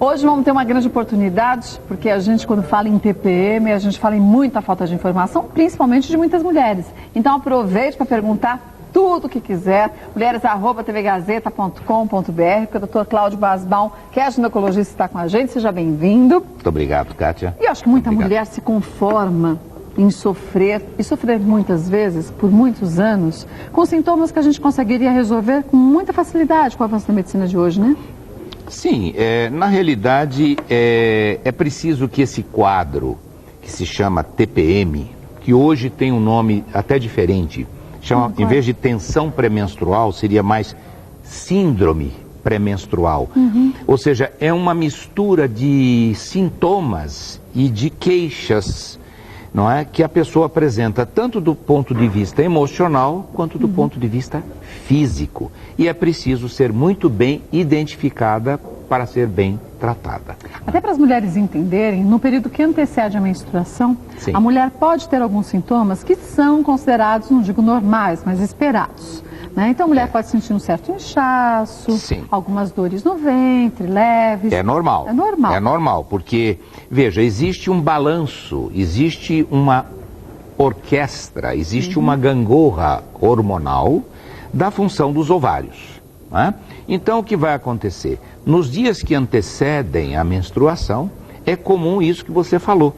Hoje vamos ter uma grande oportunidade, porque a gente, quando fala em TPM, a gente fala em muita falta de informação, principalmente de muitas mulheres. Então aproveite para perguntar tudo o que quiser, mulheres@tvgazeta.com.br, porque o Dr. Cláudio Basbaum, que é ginecologista, está com a gente. Seja bem-vindo. Muito obrigado, Kátia. E eu acho que muita mulher se conforma em sofrer, e sofrer muitas vezes, por muitos anos, com sintomas que a gente conseguiria resolver com muita facilidade com o avanço da medicina de hoje, né? Sim, na realidade é preciso que esse quadro, que se chama TPM, que hoje tem um nome até diferente, chama, em vez de tensão pré-menstrual, seria mais síndrome pré-menstrual. Ou seja, é uma mistura de sintomas e de queixas, não é, que a pessoa apresenta tanto do ponto de vista emocional quanto do ponto de vista físico. E é preciso ser muito bem identificada para ser bem tratada. Até para as mulheres entenderem, no período que antecede a menstruação, Sim. a mulher pode ter alguns sintomas que são considerados, não digo normais, mas esperados, né? Então a mulher pode sentir um certo inchaço, Sim. algumas dores no ventre, leves. É normal. É normal. É normal, porque, veja, existe um balanço, existe uma orquestra, existe uma gangorra hormonal da função dos ovários, né? Então, o que vai acontecer? Nos dias que antecedem a menstruação, é comum isso que você falou.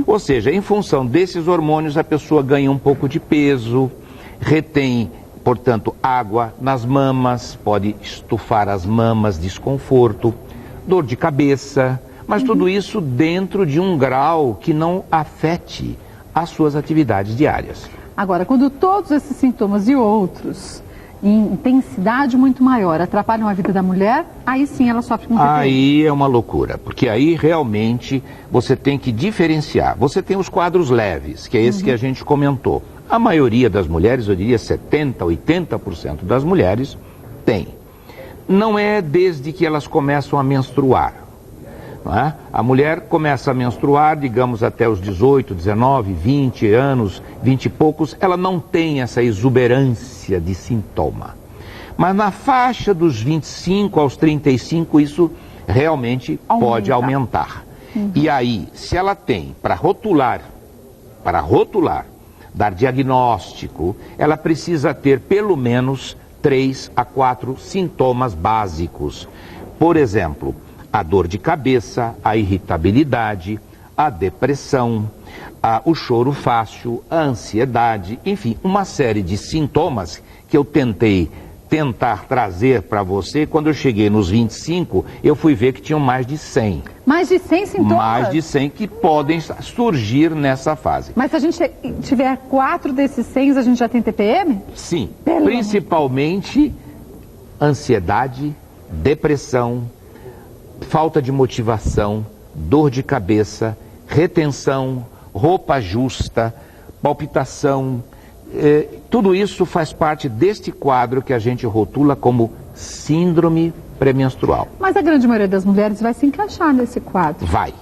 Ou seja, em função desses hormônios, a pessoa ganha um pouco de peso, retém, portanto, água nas mamas, pode estufar as mamas, desconforto, dor de cabeça, mas tudo isso dentro de um grau que não afete as suas atividades diárias. Agora, quando todos esses sintomas e outros, em intensidade muito maior, atrapalham a vida da mulher, aí sim ela sofre com TPM. Aí é uma loucura, porque aí realmente você tem que diferenciar. Você tem os quadros leves, que é esse que a gente comentou. A maioria das mulheres, eu diria 70%, 80% das mulheres, tem. Não é desde que elas começam a menstruar. Não é? A mulher começa a menstruar, digamos, até os 18, 19, 20 anos, 20 e poucos, ela não tem essa exuberância de sintoma. Mas na faixa dos 25 aos 35, isso realmente pode aumentar. E aí, se ela tem para rotular, dar diagnóstico, ela precisa ter pelo menos 3 a 4 sintomas básicos. Por exemplo, a dor de cabeça, a irritabilidade, a depressão, o choro fácil, a ansiedade, enfim, uma série de sintomas que eu tentar trazer para você. Quando eu cheguei nos 25, eu fui ver que tinham mais de 100. Mais de 100 sintomas? Mais de 100 que podem surgir nessa fase. Mas se a gente tiver 4 desses 100, a gente já tem TPM? Sim, principalmente ansiedade, depressão, falta de motivação, dor de cabeça, retenção, roupa justa, palpitação. Tudo isso faz parte deste quadro que a gente rotula como síndrome pré-menstrual. Mas a grande maioria das mulheres vai se encaixar nesse quadro. Vai.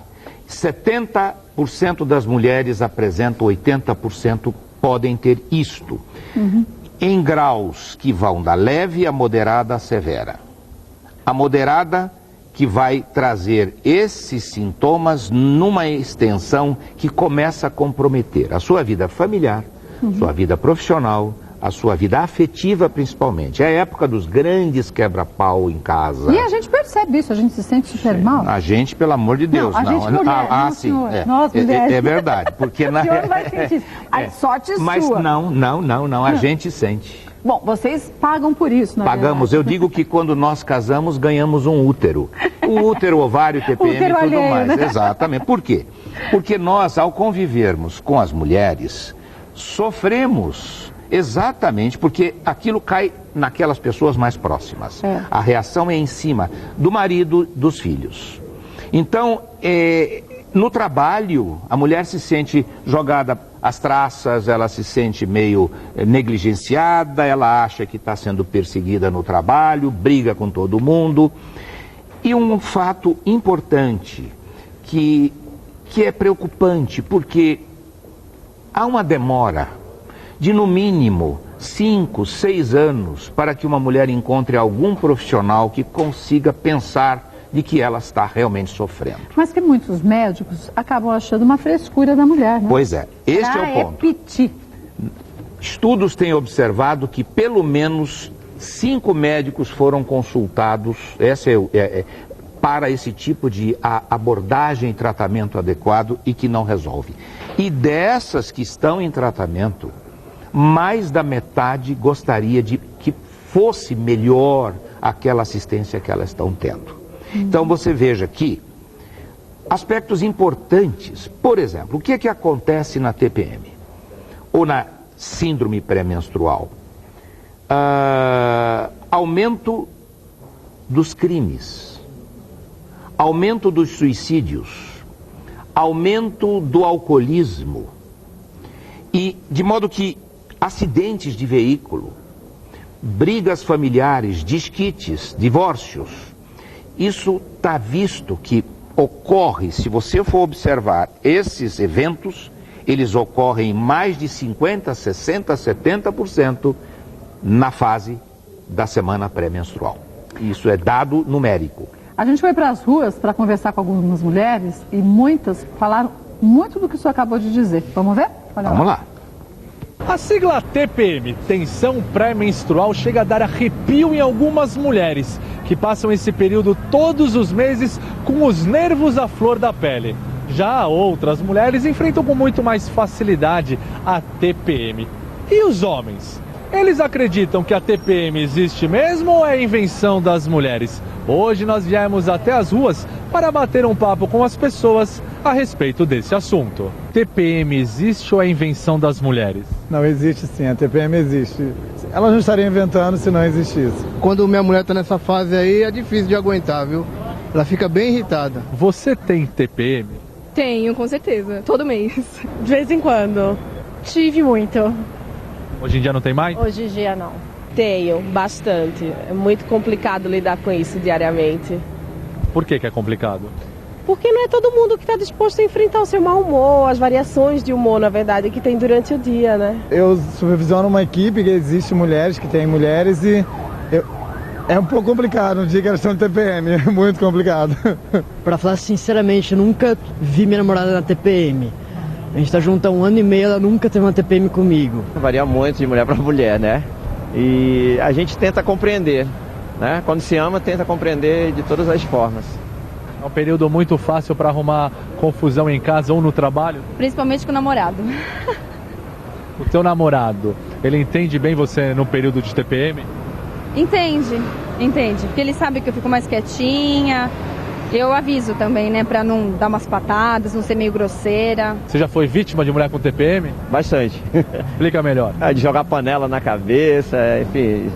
70% das mulheres apresentam, 80% podem ter isto. Em graus que vão da leve à moderada à severa. A moderada que vai trazer esses sintomas numa extensão que começa a comprometer a sua vida familiar, sua vida profissional, a sua vida afetiva principalmente. É a época dos grandes quebra-pau em casa. E a gente percebe isso, a gente se sente super mal. A gente, pelo amor de Deus, não. A gente mulher, sim. Nós mulheres. É verdade, porque O senhor vai sentir isso. A sorte mas sua. Não, a gente sente. Bom, vocês pagam por isso, na Pagamos. verdade. Eu digo que quando nós casamos, ganhamos um útero. O útero, ovário, TPM útero e tudo alheio, mais. né? Exatamente. Por quê? Porque nós, ao convivermos com as mulheres, sofremos exatamente porque aquilo cai naquelas pessoas mais próximas. A reação é em cima do marido, dos filhos. Então, no trabalho, a mulher se sente jogada às traças, ela se sente meio negligenciada, ela acha que está sendo perseguida no trabalho, briga com todo mundo. E um fato importante que é preocupante, porque há uma demora de no mínimo 5, 6 anos para que uma mulher encontre algum profissional que consiga pensar de que ela está realmente sofrendo. Mas que muitos médicos acabam achando uma frescura da mulher, né? Pois é, este é o ponto. Piti. Estudos têm observado que pelo menos 5 médicos foram consultados para esse tipo de abordagem e tratamento adequado e que não resolve. E dessas que estão em tratamento, mais da metade gostaria de que fosse melhor aquela assistência que elas estão tendo. Então você veja que aspectos importantes, por exemplo, o que é que acontece na TPM ou na síndrome pré-menstrual? Aumento dos crimes, aumento dos suicídios, aumento do alcoolismo e de modo que acidentes de veículo, brigas familiares, desquites, divórcios, isso está visto que ocorre, se você for observar esses eventos, eles ocorrem em mais de 50%, 60%, 70% na fase da semana pré-menstrual. Isso é dado numérico. A gente foi para as ruas para conversar com algumas mulheres e muitas falaram muito do que o senhor acabou de dizer. Vamos ver? Vamos lá. A sigla TPM, tensão pré-menstrual, chega a dar arrepio em algumas mulheres que passam esse período todos os meses com os nervos à flor da pele. Já outras mulheres enfrentam com muito mais facilidade a TPM. E os homens? Eles acreditam que a TPM existe mesmo ou é invenção das mulheres? Hoje nós viemos até as ruas para bater um papo com as pessoas a respeito desse assunto. TPM existe ou é invenção das mulheres? Não, existe sim, a TPM existe. Elas não estariam inventando se não existisse. Quando minha mulher está nessa fase aí, é difícil de aguentar, viu? Ela fica bem irritada. Você tem TPM? Tenho, com certeza. Todo mês. De vez em quando. Tive muito. Hoje em dia não tem mais? Hoje em dia não. Tenho, bastante. É muito complicado lidar com isso diariamente. Por que é complicado? Porque não é todo mundo que está disposto a enfrentar o seu mau humor, as variações de humor, na verdade, que tem durante o dia, né? Eu supervisiono uma equipe que existe mulheres, que tem mulheres e é um pouco complicado, no dia que elas estão no TPM, é muito complicado. Pra falar sinceramente, eu nunca vi minha namorada na TPM. A gente tá junto há 1 ano e meio, ela nunca teve uma TPM comigo. Varia muito de mulher para mulher, né? E a gente tenta compreender, né? Quando se ama, tenta compreender de todas as formas. É um período muito fácil para arrumar confusão em casa ou no trabalho? Principalmente com o namorado. O teu namorado, ele entende bem você no período de TPM? Entende. Porque ele sabe que eu fico mais quietinha. Eu aviso também, né, pra não dar umas patadas, não ser meio grosseira. Você já foi vítima de mulher com TPM? Bastante. Explica melhor. De jogar panela na cabeça, enfim, e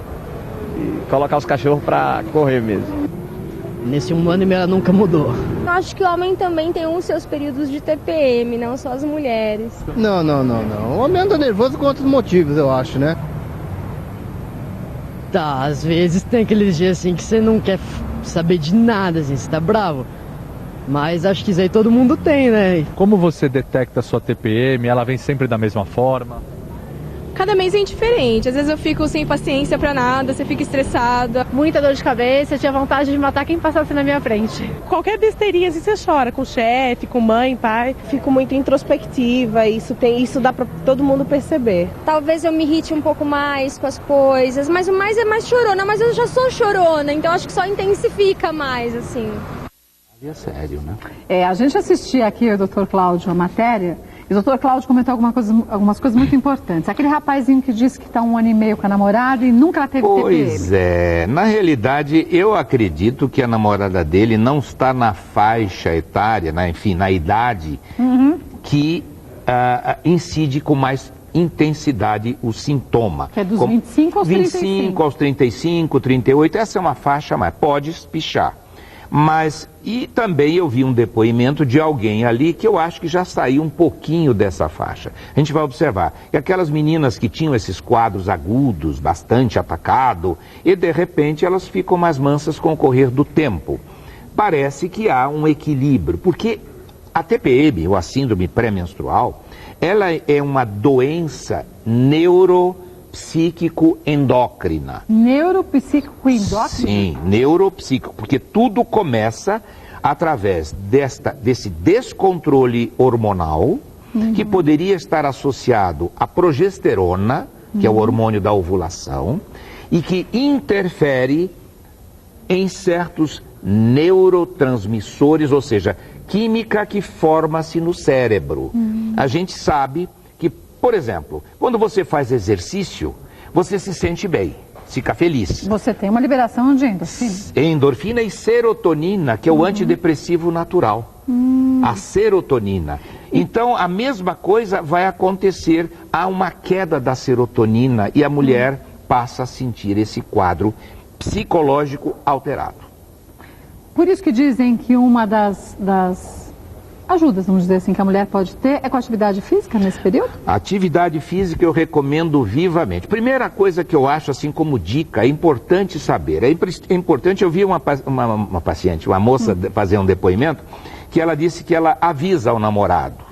colocar os cachorros pra correr mesmo. Nesse 1 ano e meio ela nunca mudou. Eu acho que o homem também tem os seus períodos de TPM, não só as mulheres. Não. O homem anda nervoso com outros motivos, eu acho, né? Tá, às vezes tem aqueles dias assim que você não quer saber de nada, assim, você tá bravo. Mas acho que isso aí todo mundo tem, né? Como você detecta a sua TPM? Ela vem sempre da mesma forma? Cada mês é diferente. Às vezes eu fico sem paciência pra nada, você fica estressada. Muita dor de cabeça, eu tinha vontade de matar quem passasse na minha frente. Qualquer besteirinha assim você chora, com o chefe, com mãe, pai. Fico muito introspectiva, isso dá pra todo mundo perceber. Talvez eu me irrite um pouco mais com as coisas, mas o mais é mais chorona, mas eu já sou chorona, então acho que só intensifica mais, assim. É sério, né? A gente assistia aqui, o Dr. Cláudio, a matéria, e o Dr. Cláudio comentou algumas coisas muito importantes. Aquele rapazinho que disse que está 1 ano e meio com a namorada e nunca teve TPM. Pois é, na realidade eu acredito que a namorada dele não está na faixa etária, enfim, na idade que incide com mais intensidade o sintoma. Que é dos 25 aos 35. 25 aos 35, 38, essa é uma faixa mais, pode espichar. Mas, e também eu vi um depoimento de alguém ali que eu acho que já saiu um pouquinho dessa faixa. A gente vai observar que aquelas meninas que tinham esses quadros agudos, bastante atacado, e de repente elas ficam mais mansas com o correr do tempo. Parece que há um equilíbrio, porque a TPM, ou a síndrome pré-menstrual, ela é uma doença neuropsíquico-endócrina. Neuropsíquico-endócrina? Sim, neuropsíquico, porque tudo começa através desse descontrole hormonal, que poderia estar associado à progesterona, que é o hormônio da ovulação, e que interfere em certos neurotransmissores, ou seja, química que forma-se no cérebro. A gente sabe que, por exemplo, quando você faz exercício, você se sente bem, fica feliz. Você tem uma liberação de endorfina. Endorfina e serotonina, que é o antidepressivo natural. A serotonina. Então, a mesma coisa vai acontecer. Há uma queda da serotonina e a mulher passa a sentir esse quadro psicológico alterado. Por isso que dizem que uma das ajudas, vamos dizer assim, que a mulher pode ter é com a atividade física nesse período? A atividade física eu recomendo vivamente. Primeira coisa que eu acho, assim como dica, é importante saber. É importante, eu vi uma paciente, uma moça fazer um depoimento, que ela disse que ela avisa ao namorado.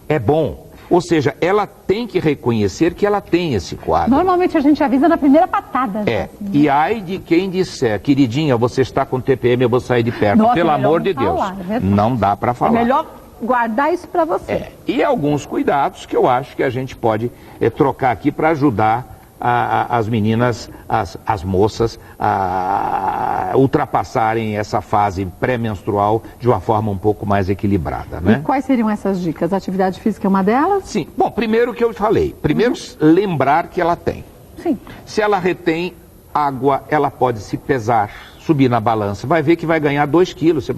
É bom. Ou seja, ela tem que reconhecer que ela tem esse quadro. Normalmente a gente avisa na primeira patada. É, e ai de quem disser, queridinha, você está com TPM, eu vou sair de perto. Nossa, pelo amor de Deus, não dá para falar. É melhor guardar isso para você. É, e alguns cuidados que eu acho que a gente pode trocar aqui para ajudar as meninas, as moças, a ultrapassarem essa fase pré-menstrual de uma forma um pouco mais equilibrada, né? E quais seriam essas dicas? A atividade física é uma delas? Sim. Bom, primeiro que eu falei. Primeiro, lembrar que ela tem. Sim. Se ela retém água, ela pode se pesar, subir na balança, vai ver que vai ganhar 2 quilos. Você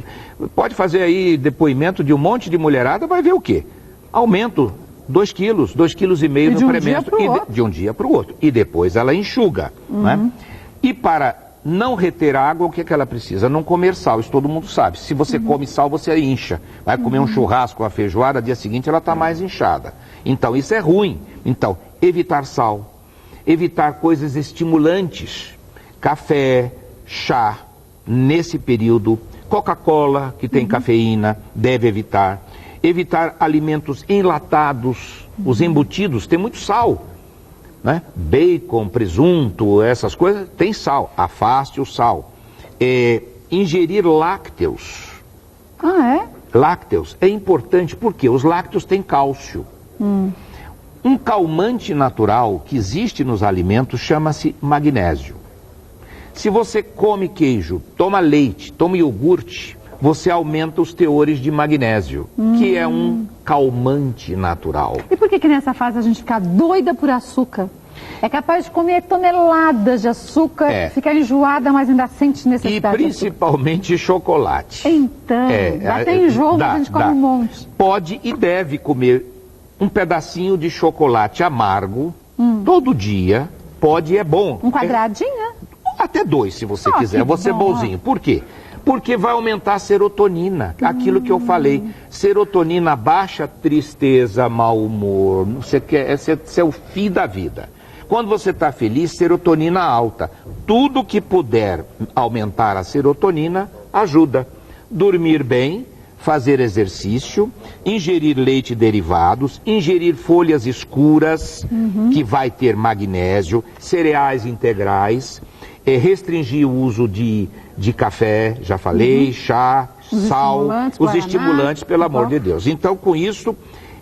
pode fazer aí depoimento de um monte de mulherada, vai ver o quê? Aumento 2 quilos, 2,5 quilos no pré-menstru. De um dia para o outro. E depois ela enxuga, né? E para não reter água, o que é que ela precisa? Não comer sal, isso todo mundo sabe. Se você come sal, você incha. Vai comer um churrasco, uma feijoada, dia seguinte ela está mais inchada. Então isso é ruim. Então, evitar sal, evitar coisas estimulantes, café, chá, nesse período, Coca-Cola, que tem cafeína, deve evitar. Evitar alimentos enlatados, os embutidos, tem muito sal, né? Bacon, presunto, essas coisas, tem sal, afaste o sal. Ingerir lácteos. Ah, é? Lácteos é importante porque os lácteos têm cálcio. Um calmante natural que existe nos alimentos chama-se magnésio. Se você come queijo, toma leite, toma iogurte, você aumenta os teores de magnésio, que é um calmante natural. E por que nessa fase a gente fica doida por açúcar? É capaz de comer toneladas de açúcar, ficar enjoada, mas ainda sente necessidade. E principalmente chocolate. Então, dá até enjoo, a gente come um monte. Pode e deve comer um pedacinho de chocolate amargo todo dia. Pode e é bom. Um quadradinho? Até 2, se você quiser. Eu vou ser bonzinho. Por quê? Porque vai aumentar a serotonina, aquilo que eu falei. Serotonina baixa, tristeza, mau humor, você quer, esse é o fim da vida. Quando você está feliz, serotonina alta. Tudo que puder aumentar a serotonina, ajuda. Dormir bem, fazer exercício, ingerir leite e derivados, ingerir folhas escuras, que vai ter magnésio, cereais integrais, restringir o uso de café, já falei, chá, sal, os estimulantes, pelo amor de Deus. Então, com isso,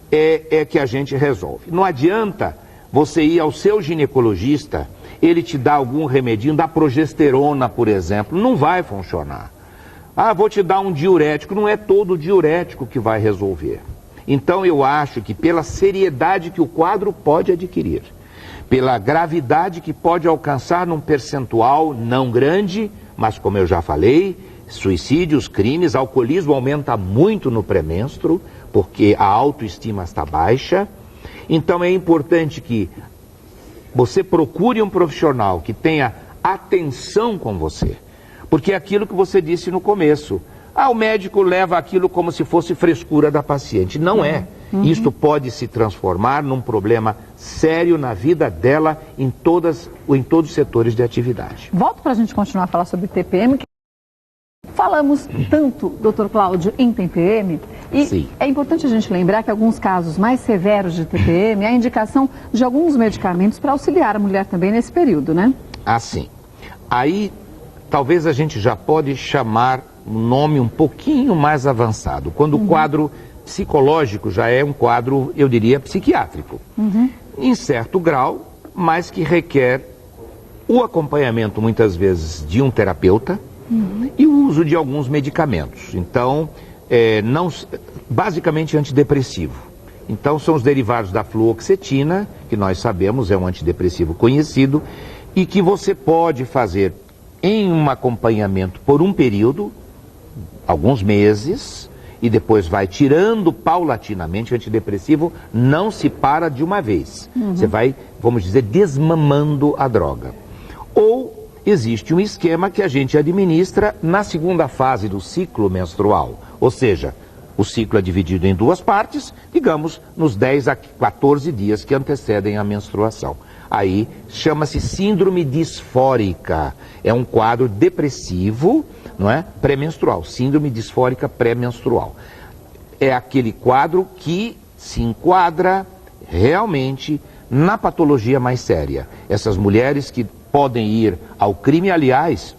é que a gente resolve. Não adianta você ir ao seu ginecologista, ele te dá algum remedinho, da progesterona, por exemplo, não vai funcionar. Ah, vou te dar um diurético, não é todo diurético que vai resolver. Então, eu acho que pela seriedade que o quadro pode adquirir, pela gravidade que pode alcançar num percentual não grande, mas como eu já falei, suicídios, crimes, alcoolismo aumenta muito no pré-menstro, porque a autoestima está baixa. Então é importante que você procure um profissional que tenha atenção com você, porque é aquilo que você disse no começo. O médico leva aquilo como se fosse frescura da paciente. Não é. Isto pode se transformar num problema sério na vida dela em todos os setores de atividade. Volto para a gente continuar a falar sobre TPM. Falamos tanto, doutor Cláudio, em TPM, E Sim. é importante a gente lembrar que alguns casos mais severos de TPM há indicação de alguns medicamentos para auxiliar a mulher também nesse período, né? Assim, aí talvez a gente já pode chamar um nome um pouquinho mais avançado, quando o quadro psicológico já é um quadro, eu diria, psiquiátrico, em certo grau, mas que requer o acompanhamento, muitas vezes, de um terapeuta e o uso de alguns medicamentos. Então, basicamente antidepressivo. Então, são os derivados da fluoxetina, que nós sabemos é um antidepressivo conhecido, e que você pode fazer em um acompanhamento por um período, alguns meses, e depois vai tirando paulatinamente. O antidepressivo não se para de uma vez. Você vai, vamos dizer, desmamando a droga. Ou existe um esquema que a gente administra na segunda fase do ciclo menstrual. Ou seja, o ciclo é dividido em duas partes, digamos, nos 10 a 14 dias que antecedem a menstruação. Aí chama-se síndrome disfórica. É um quadro depressivo, não é? Pré-menstrual. Síndrome disfórica pré-menstrual. É aquele quadro que se enquadra realmente na patologia mais séria. Essas mulheres que podem ir ao crime, aliás,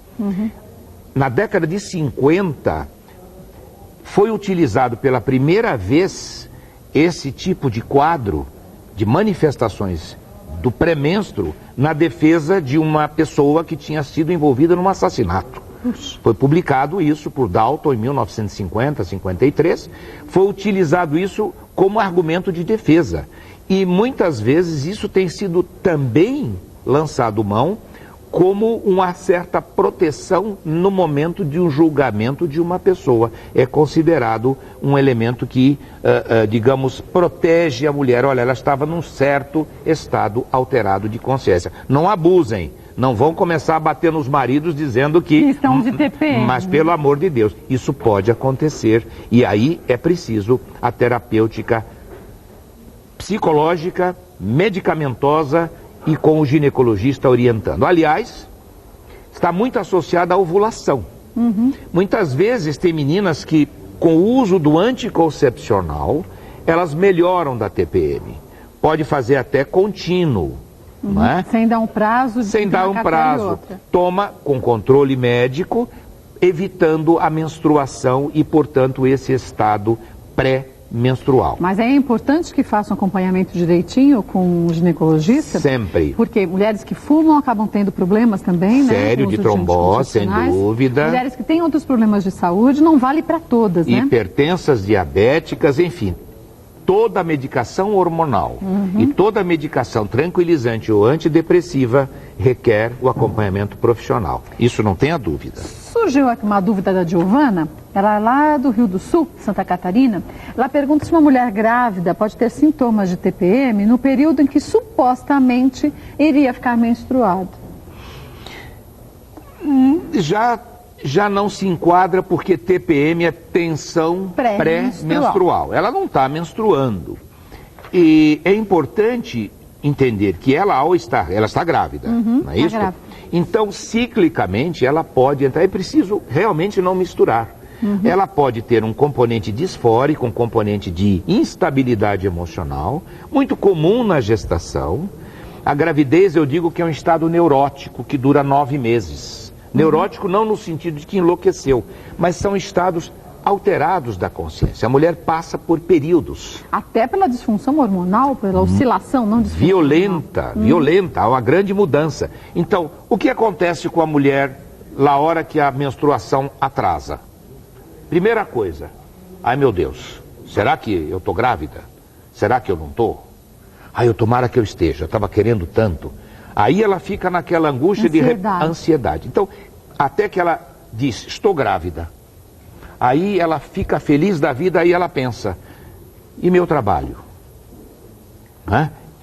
na década de 50, foi utilizado pela primeira vez esse tipo de quadro de manifestações do pré-menstro na defesa de uma pessoa que tinha sido envolvida num assassinato. Foi publicado isso por Dalton em 1950, 53. Foi utilizado isso como argumento de defesa. E muitas vezes isso tem sido também lançado mão como uma certa proteção no momento de um julgamento de uma pessoa. É considerado um elemento que, digamos, protege a mulher. Olha, ela estava num certo estado alterado de consciência. Não abusem, não vão começar a bater nos maridos dizendo que estão de TPM. Mas, pelo amor de Deus, isso pode acontecer. E aí é preciso a terapêutica psicológica, medicamentosa, e com o ginecologista orientando. Aliás, está muito associada à ovulação. Muitas vezes tem meninas que, com o uso do anticoncepcional, elas melhoram da TPM. Pode fazer até contínuo. Não é? Sem dar um prazo. Sem dar um prazo. Toma com controle médico, evitando a menstruação e, portanto, esse estado pré-menstrual. Mas é importante que façam acompanhamento direitinho com o ginecologista? Sempre. Porque mulheres que fumam acabam tendo problemas também, né? Sério, de trombose, sem dúvida. Mulheres que têm outros problemas de saúde, não vale para todas, né? Hipertensas, diabéticas, enfim. Toda medicação hormonal e toda medicação tranquilizante ou antidepressiva requer o acompanhamento profissional. Isso não tenha dúvida. Surgiu aqui uma dúvida da Giovana, ela é lá do Rio do Sul, Santa Catarina. Ela pergunta se uma mulher grávida pode ter sintomas de TPM no período em que supostamente iria ficar menstruada. Já não se enquadra porque TPM é tensão pré-menstrual. Ela não está menstruando. E é importante entender que ela está grávida, não é isso? Grávida. Então, ciclicamente, ela pode entrar. É preciso realmente não misturar. Ela pode ter um componente disfórico, um componente de instabilidade emocional, muito comum na gestação. A gravidez, eu digo que é um estado neurótico que dura 9 meses. Neurótico não no sentido de que enlouqueceu, mas são estados alterados da consciência. A mulher passa por períodos. Até pela disfunção hormonal, pela oscilação, não disfunção. Violenta, há uma grande mudança. Então, o que acontece com a mulher na hora que a menstruação atrasa? Primeira coisa, ai meu Deus, será que eu estou grávida? Será que eu não estou? Ai, eu tomara que eu esteja, eu estava querendo tanto. Aí ela fica naquela angústia de ansiedade. Então, até que ela diz, estou grávida. Aí ela fica feliz da vida, aí ela pensa, e meu trabalho?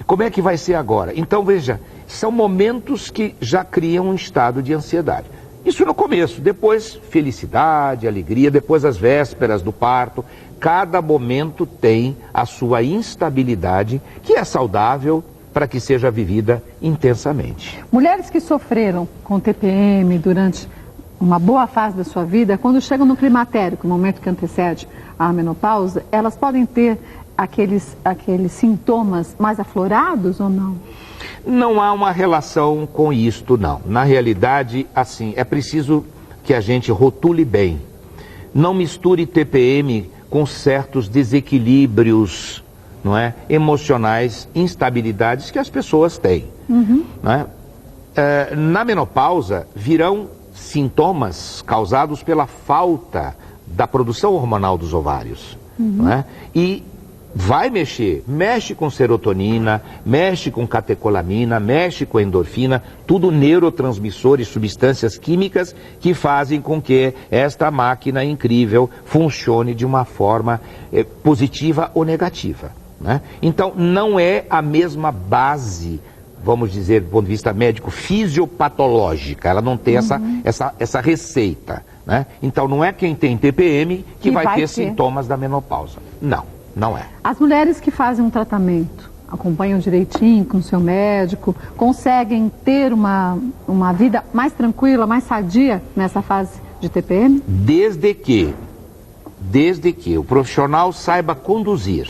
Como é que vai ser agora? Então, veja, são momentos que já criam um estado de ansiedade. Isso no começo, depois felicidade, alegria, depois as vésperas do parto. Cada momento tem a sua instabilidade, que é saudável, para que seja vivida intensamente. Mulheres que sofreram com TPM durante uma boa fase da sua vida, quando chegam no climatérico, no momento que antecede a menopausa, elas podem ter aqueles sintomas mais aflorados ou não? Não há uma relação com isto, não. Na realidade, assim, é preciso que a gente rotule bem. Não misture TPM com certos desequilíbrios, não é, emocionais, instabilidades que as pessoas têm. Não é? Na menopausa virão sintomas causados pela falta da produção hormonal dos ovários. Não é? E vai mexe com serotonina, mexe com catecolamina, mexe com endorfina, tudo neurotransmissores, substâncias químicas que fazem com que esta máquina incrível funcione de uma forma positiva ou negativa. Né? Então, não é a mesma base, vamos dizer, do ponto de vista médico, fisiopatológica. Ela não tem essa receita. Né? Então, não é quem tem TPM que vai ter sintomas da menopausa. Não. Não é. As mulheres que fazem um tratamento, acompanham direitinho com o seu médico, conseguem ter uma vida mais tranquila, mais sadia nessa fase de TPM? Desde que o profissional saiba conduzir.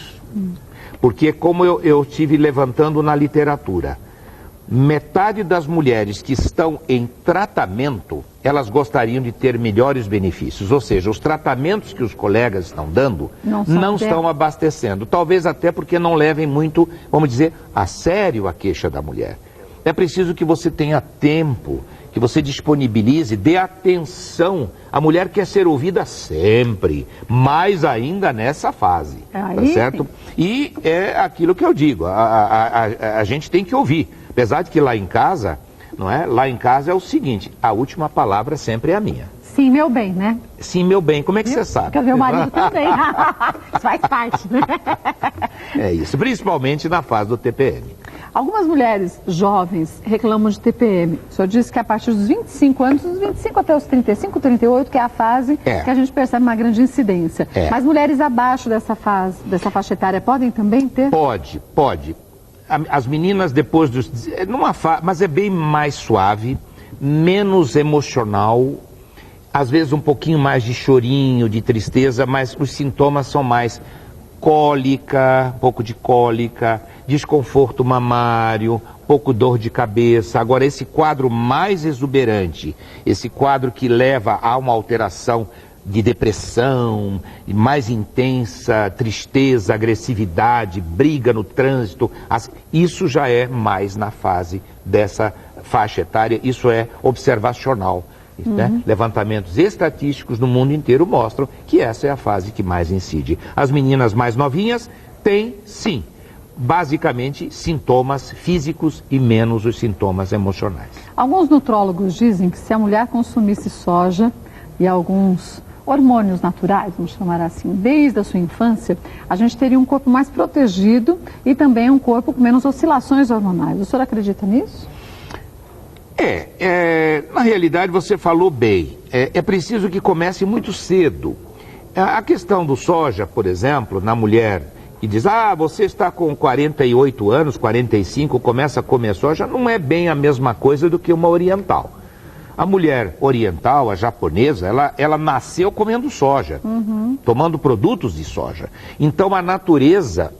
Porque como eu estive levantando na literatura, metade das mulheres que estão em tratamento, elas gostariam de ter melhores benefícios. Ou seja, os tratamentos que os colegas estão dando não estão abastecendo. Talvez até porque não levem muito, vamos dizer, a sério a queixa da mulher. É preciso que você tenha tempo, que você disponibilize, dê atenção. A mulher quer ser ouvida sempre, mais ainda nessa fase. Tá certo? E é aquilo que eu digo, a gente tem que ouvir. Apesar de que lá em casa, não é? Lá em casa é o seguinte, a última palavra sempre é a minha. Sim, meu bem, né? Sim, meu bem. Como é que você sabe? Porque meu marido também. Isso faz parte, né? É isso, principalmente na fase do TPM. Algumas mulheres jovens reclamam de TPM. O senhor disse que a partir dos 25 anos, dos 25 até os 35, 38, que é a fase que a gente percebe uma grande incidência. Mas mulheres abaixo dessa faixa etária, podem também ter? Pode. As meninas depois dos... mas é bem mais suave, menos emocional, às vezes um pouquinho mais de chorinho, de tristeza, mas os sintomas são mais cólica, um pouco de cólica, desconforto mamário, pouco dor de cabeça. Agora, esse quadro mais exuberante, esse quadro que leva a uma alteração de depressão, mais intensa, tristeza, agressividade, briga no trânsito, isso já é mais na fase dessa faixa etária, isso é observacional. Né? Levantamentos estatísticos no mundo inteiro mostram que essa é a fase que mais incide. As meninas mais novinhas têm, sim, basicamente sintomas físicos e menos os sintomas emocionais. Alguns nutrólogos dizem que se a mulher consumisse soja e alguns hormônios naturais, vamos chamar assim, desde a sua infância, a gente teria um corpo mais protegido e também um corpo com menos oscilações hormonais. O senhor acredita nisso? Na realidade você falou bem, é preciso que comece muito cedo. A questão do soja, por exemplo, na mulher que diz, você está com 48 anos, 45, começa a comer soja, não é bem a mesma coisa do que uma oriental. A mulher oriental, a japonesa, ela nasceu comendo soja, tomando produtos de soja. Então a natureza,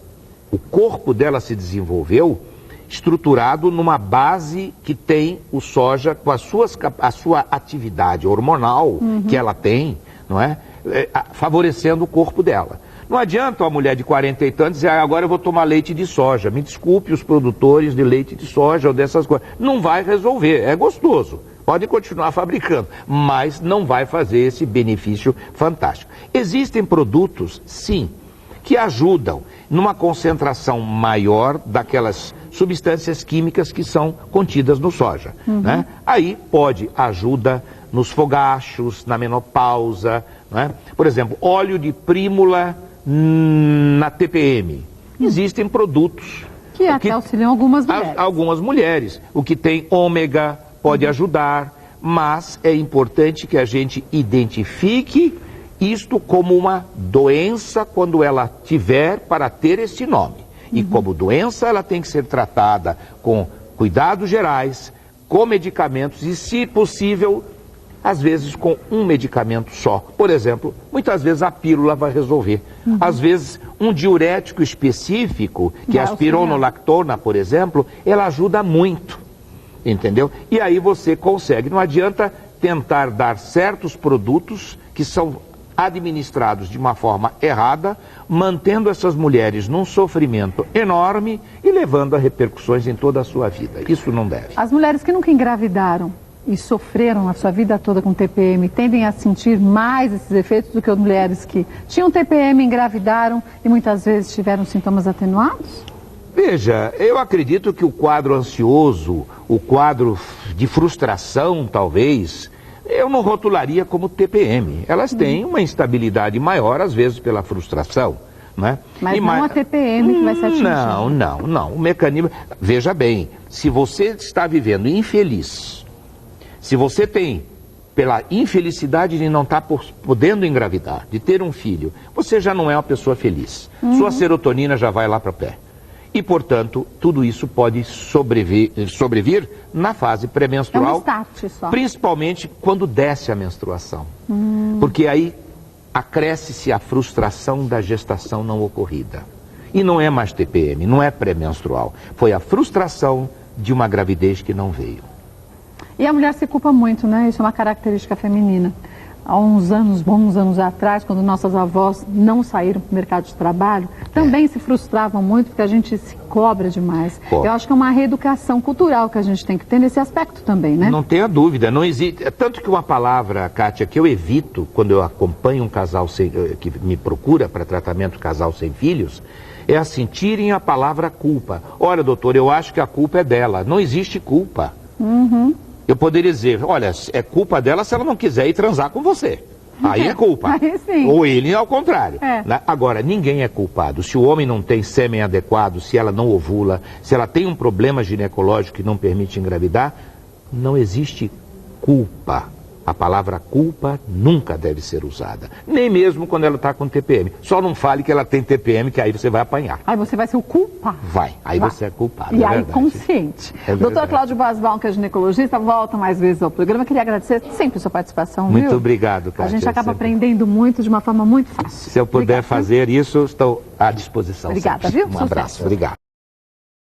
o corpo dela se desenvolveu estruturado numa base que tem o soja com a sua atividade hormonal que ela tem, não é? Favorecendo o corpo dela. Não adianta a mulher de 40 e tantos dizer, agora eu vou tomar leite de soja. Me desculpe os produtores de leite de soja ou dessas coisas. Não vai resolver, é gostoso. Pode continuar fabricando, mas não vai fazer esse benefício fantástico. Existem produtos, sim, que ajudam numa concentração maior daquelas substâncias químicas que são contidas no soja. Né? Aí ajuda nos fogachos, na menopausa. Né? Por exemplo, óleo de prímula na TPM. Existem produtos que até auxiliam algumas mulheres. Algumas mulheres. O que tem ômega pode ajudar, mas é importante que a gente identifique isto como uma doença quando ela tiver para ter este nome. E como doença ela tem que ser tratada com cuidados gerais, com medicamentos e, se possível, às vezes com um medicamento só. Por exemplo, muitas vezes a pílula vai resolver. Às vezes um diurético específico, que é a espironolactona, por exemplo, ela ajuda muito, entendeu? E aí você consegue, não adianta tentar dar certos produtos que são administrados de uma forma errada, mantendo essas mulheres num sofrimento enorme e levando a repercussões em toda a sua vida. Isso não deve. As mulheres que nunca engravidaram e sofreram a sua vida toda com TPM tendem a sentir mais esses efeitos do que as mulheres que tinham TPM, engravidaram e muitas vezes tiveram sintomas atenuados? Veja, eu acredito que o quadro ansioso, o quadro de frustração, talvez, eu não rotularia como TPM. Elas têm uma instabilidade maior, às vezes, pela frustração, né? Mas não a TPM que vai ser atingida. Não. O mecanismo... Veja bem, se você está vivendo infeliz, se você tem, pela infelicidade de não estar podendo engravidar, de ter um filho, você já não é uma pessoa feliz. Sua serotonina já vai lá para o pé. E, portanto, tudo isso pode sobrevir na fase pré-menstrual, é um start só. Principalmente quando desce a menstruação. Porque aí acresce-se a frustração da gestação não ocorrida. E não é mais TPM, não é pré-menstrual. Foi a frustração de uma gravidez que não veio. E a mulher se culpa muito, né? Isso é uma característica feminina. Há uns anos, bons anos atrás, quando nossas avós não saíram para o mercado de trabalho, também se frustravam muito porque a gente se cobra demais. Eu acho que é uma reeducação cultural que a gente tem que ter nesse aspecto também, né? Não tenha dúvida, não existe. Tanto que uma palavra, Kátia, que eu evito quando eu acompanho um casal que me procura para tratamento casal sem filhos, é assim, tirem a palavra culpa. Olha, doutor, eu acho que a culpa é dela. Não existe culpa. Eu poderia dizer, olha, é culpa dela se ela não quiser ir transar com você. Aí é culpa. Aí sim. Ou ele ao contrário. Agora, ninguém é culpado. Se o homem não tem sêmen adequado, se ela não ovula, se ela tem um problema ginecológico que não permite engravidar, não existe culpa. A palavra culpa nunca deve ser usada. Nem mesmo quando ela está com TPM. Só não fale que ela tem TPM, que aí você vai apanhar. Aí você vai ser o culpado. Vai. Aí você é culpado. E aí consciente. Doutor Cláudio Basbaum, que é ginecologista, volta mais vezes ao programa. Queria agradecer sempre a sua participação. Muito obrigado, Kátia. A gente acaba aprendendo muito de uma forma muito fácil. Se eu puder fazer isso, estou à disposição. Obrigada, viu? Um abraço. Obrigado.